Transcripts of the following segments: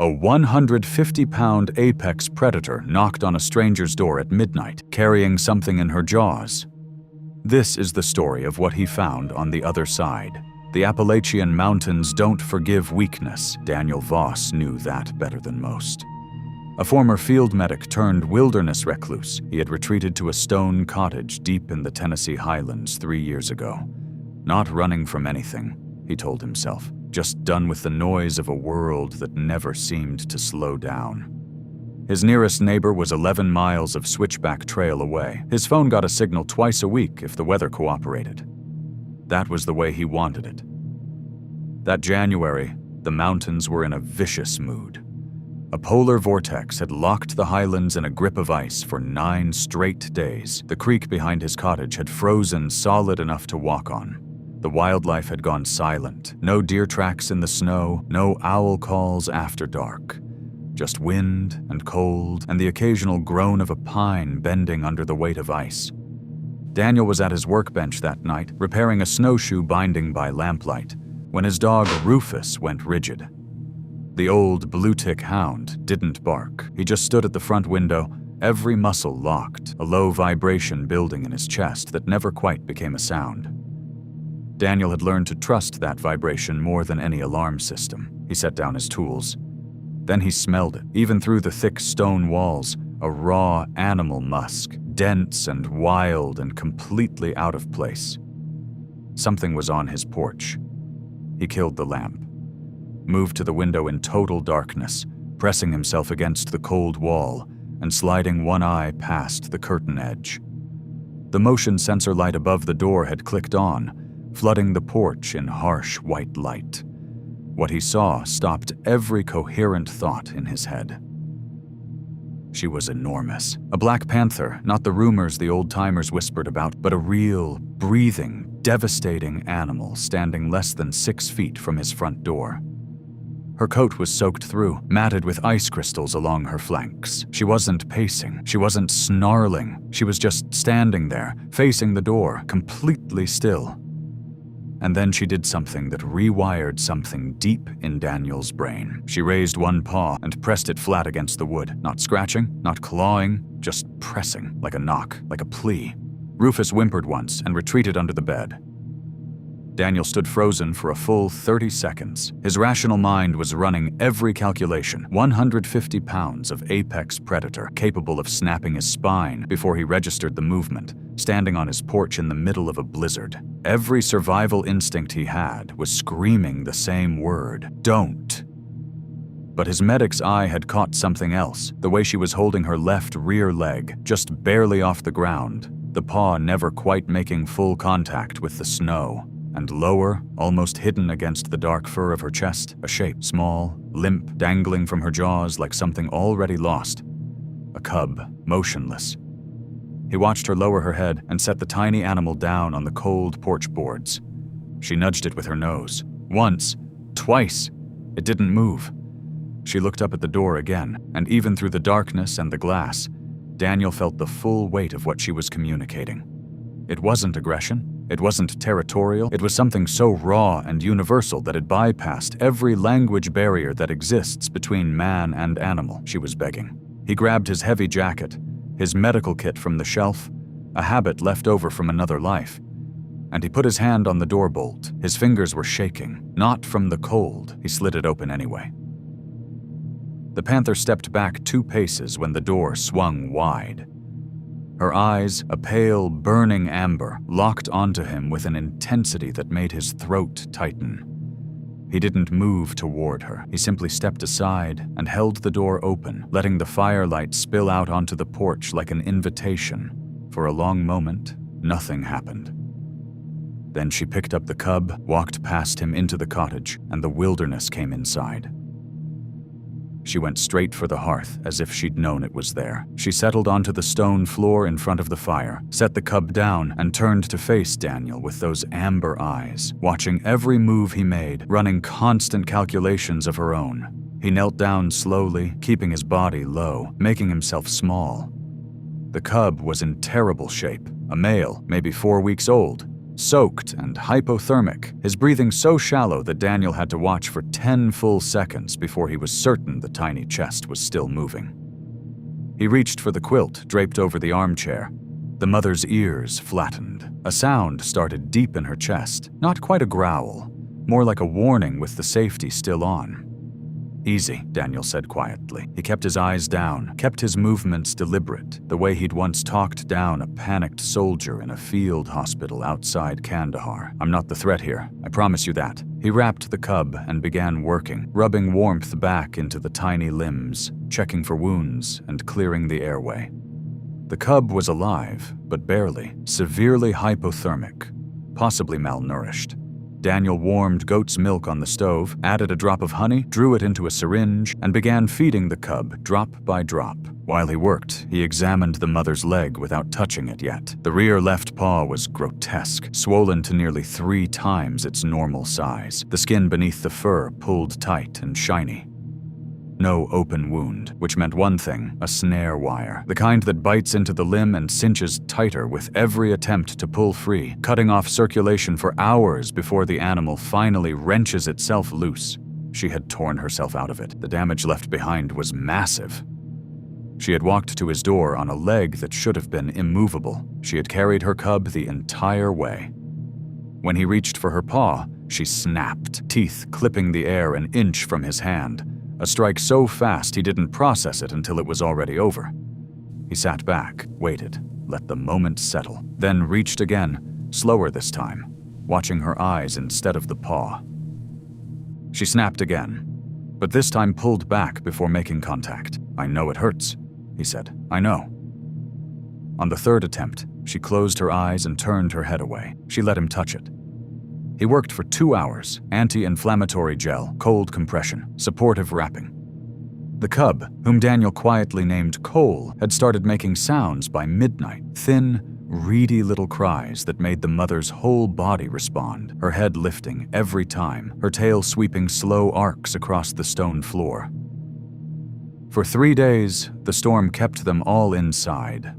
A 150-pound apex predator knocked on a stranger's door at midnight, carrying something in her jaws. This is the story of what he found on the other side. The Appalachian mountains don't forgive weakness. Daniel Voss knew that better than most. A former field medic turned wilderness recluse, he had retreated to a stone cottage deep in the Tennessee highlands 3 years ago. Not running from anything, he told himself, just done with the noise of a world that never seemed to slow down. His nearest neighbor was 11 miles of switchback trail away. His phone got a signal twice a week if the weather cooperated. That was the way he wanted it. That January, the mountains were in a vicious mood. A polar vortex had locked the highlands in a grip of ice for 9 straight days. The creek behind his cottage had frozen solid enough to walk on. The wildlife had gone silent. No deer tracks in the snow, no owl calls after dark. Just wind and cold and the occasional groan of a pine bending under the weight of ice. Daniel was at his workbench that night, repairing a snowshoe binding by lamplight, when his dog Rufus went rigid. The old blue-tick hound didn't bark. He just stood at the front window, every muscle locked, a low vibration building in his chest that never quite became a sound. Daniel had learned to trust that vibration more than any alarm system. He set down his tools. Then he smelled it, even through the thick stone walls, a raw animal musk, dense and wild and completely out of place. Something was on his porch. He killed the lamp, moved to the window in total darkness, pressing himself against the cold wall and sliding one eye past the curtain edge. The motion sensor light above the door had clicked on, flooding the porch in harsh white light. What he saw stopped every coherent thought in his head. She was enormous. A black panther, not the rumors the old-timers whispered about, but a real, breathing, devastating animal standing less than 6 feet from his front door. Her coat was soaked through, matted with ice crystals along her flanks. She wasn't pacing. She wasn't snarling. She was just standing there, facing the door, completely still. And then she did something that rewired something deep in Daniel's brain. She raised one paw and pressed it flat against the wood, not scratching, not clawing, just pressing, like a knock, like a plea. Rufus whimpered once and retreated under the bed. Daniel stood frozen for a full 30 seconds. His rational mind was running every calculation. 150 pounds of apex predator capable of snapping his spine before he registered the movement, standing on his porch in the middle of a blizzard. Every survival instinct he had was screaming the same word, don't. But his medic's eye had caught something else, the way she was holding her left rear leg, just barely off the ground, the paw never quite making full contact with the snow. And lower, almost hidden against the dark fur of her chest, a shape, small, limp, dangling from her jaws like something already lost. A cub, motionless. He watched her lower her head and set the tiny animal down on the cold porch boards. She nudged it with her nose. Once, twice. It didn't move. She looked up at the door again, and even through the darkness and the glass, Daniel felt the full weight of what she was communicating. It wasn't aggression. It wasn't territorial. It was something so raw and universal that it bypassed every language barrier that exists between man and animal. She was begging. He grabbed his heavy jacket, his medical kit from the shelf, a habit left over from another life, and he put his hand on the door bolt. His fingers were shaking, not from the cold. He slid it open anyway. The panther stepped back 2 paces when the door swung wide. Her eyes, a pale, burning amber, locked onto him with an intensity that made his throat tighten. He didn't move toward her. He simply stepped aside and held the door open, letting the firelight spill out onto the porch like an invitation. For a long moment, nothing happened. Then she picked up the cub, walked past him into the cottage, and the wilderness came inside. She went straight for the hearth, as if she'd known it was there. She settled onto the stone floor in front of the fire, set the cub down, and turned to face Daniel with those amber eyes, watching every move he made, running constant calculations of her own. He knelt down slowly, keeping his body low, making himself small. The cub was in terrible shape, a male, maybe 4 weeks old, soaked and hypothermic, his breathing so shallow that Daniel had to watch for 10 full seconds before he was certain the tiny chest was still moving. He reached for the quilt draped over the armchair. The mother's ears flattened. A sound started deep in her chest, not quite a growl, more like a warning with the safety still on. "Easy," Daniel said quietly. He kept his eyes down, kept his movements deliberate, the way he'd once talked down a panicked soldier in a field hospital outside Kandahar. "I'm not the threat here, I promise you that." He wrapped the cub and began working, rubbing warmth back into the tiny limbs, checking for wounds and clearing the airway. The cub was alive, but barely, severely hypothermic, possibly malnourished. Daniel warmed goat's milk on the stove, added a drop of honey, drew it into a syringe, and began feeding the cub drop by drop. While he worked, he examined the mother's leg without touching it yet. The rear left paw was grotesque, swollen to nearly 3 times its normal size. The skin beneath the fur pulled tight and shiny. No open wound, which meant one thing, a snare wire. The kind that bites into the limb and cinches tighter with every attempt to pull free, cutting off circulation for hours before the animal finally wrenches itself loose. She had torn herself out of it. The damage left behind was massive. She had walked to his door on a leg that should have been immovable. She had carried her cub the entire way. When he reached for her paw, she snapped, teeth clipping the air an inch from his hand. A strike so fast he didn't process it until it was already over. He sat back, waited, let the moment settle, then reached again, slower this time, watching her eyes instead of the paw. She snapped again, but this time pulled back before making contact. "I know it hurts," he said. "I know." On the third attempt, she closed her eyes and turned her head away. She let him touch it. He worked for 2 hours, anti-inflammatory gel, cold compression, supportive wrapping. The cub, whom Daniel quietly named Cole, had started making sounds by midnight, thin, reedy little cries that made the mother's whole body respond, her head lifting every time, her tail sweeping slow arcs across the stone floor. For 3 days, the storm kept them all inside.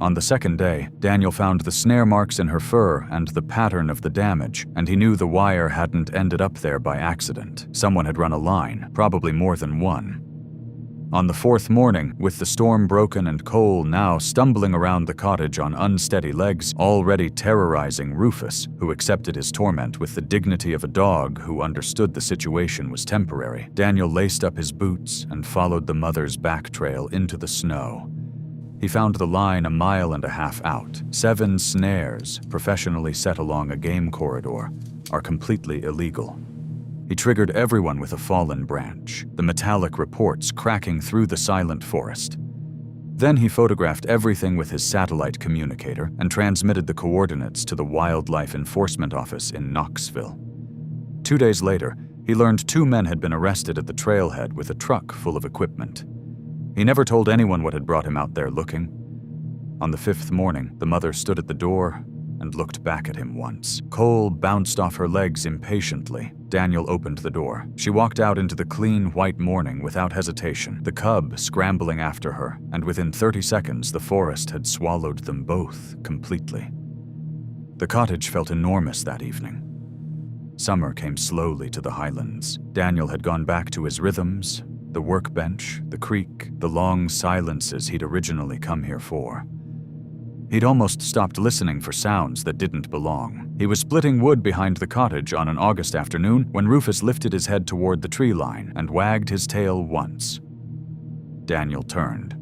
On the second day, Daniel found the snare marks in her fur and the pattern of the damage, and he knew the wire hadn't ended up there by accident. Someone had run a line, probably more than one. On the 4th morning, with the storm broken and Cole now stumbling around the cottage on unsteady legs, already terrorizing Rufus, who accepted his torment with the dignity of a dog who understood the situation was temporary, Daniel laced up his boots and followed the mother's back trail into the snow. He found the line 1.5 miles out. 7 snares, professionally set along a game corridor, are completely illegal. He triggered everyone with a fallen branch, the metallic reports cracking through the silent forest. Then he photographed everything with his satellite communicator and transmitted the coordinates to the Wildlife Enforcement Office in Knoxville. 2 days later, he learned 2 men had been arrested at the trailhead with a truck full of equipment. He never told anyone what had brought him out there looking. On the 5th morning, the mother stood at the door and looked back at him once. Cole bounced off her legs impatiently. Daniel opened the door. She walked out into the clean white morning without hesitation, the cub scrambling after her, and within 30 seconds the forest had swallowed them both completely. The cottage felt enormous that evening. Summer came slowly to the highlands. Daniel had gone back to his rhythms, the workbench, the creek, the long silences he'd originally come here for. He'd almost stopped listening for sounds that didn't belong. He was splitting wood behind the cottage on an August afternoon when Rufus lifted his head toward the tree line and wagged his tail once. Daniel turned.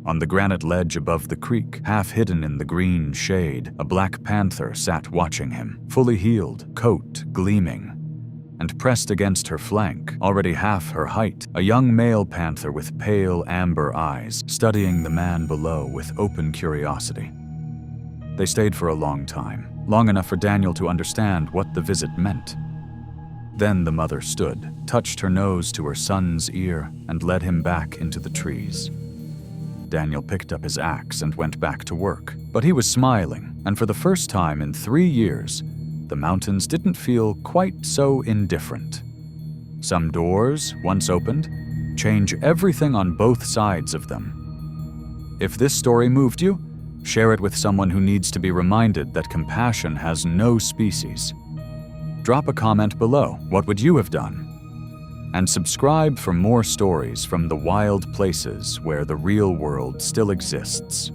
On the granite ledge above the creek, half hidden in the green shade, a black panther sat watching him, fully healed, coat gleaming. And pressed against her flank, already half her height, a young male panther with pale amber eyes, studying the man below with open curiosity. They stayed for a long time, long enough for Daniel to understand what the visit meant. Then the mother stood, touched her nose to her son's ear, and led him back into the trees. Daniel picked up his axe and went back to work, but he was smiling, and for the first time in 3 years, the mountains didn't feel quite so indifferent. Some doors, once opened, change everything on both sides of them. If this story moved you, Share it with someone who needs to be reminded that compassion has no species. Drop a comment below. What would you have done? And subscribe for more stories from the wild places where the real world still exists.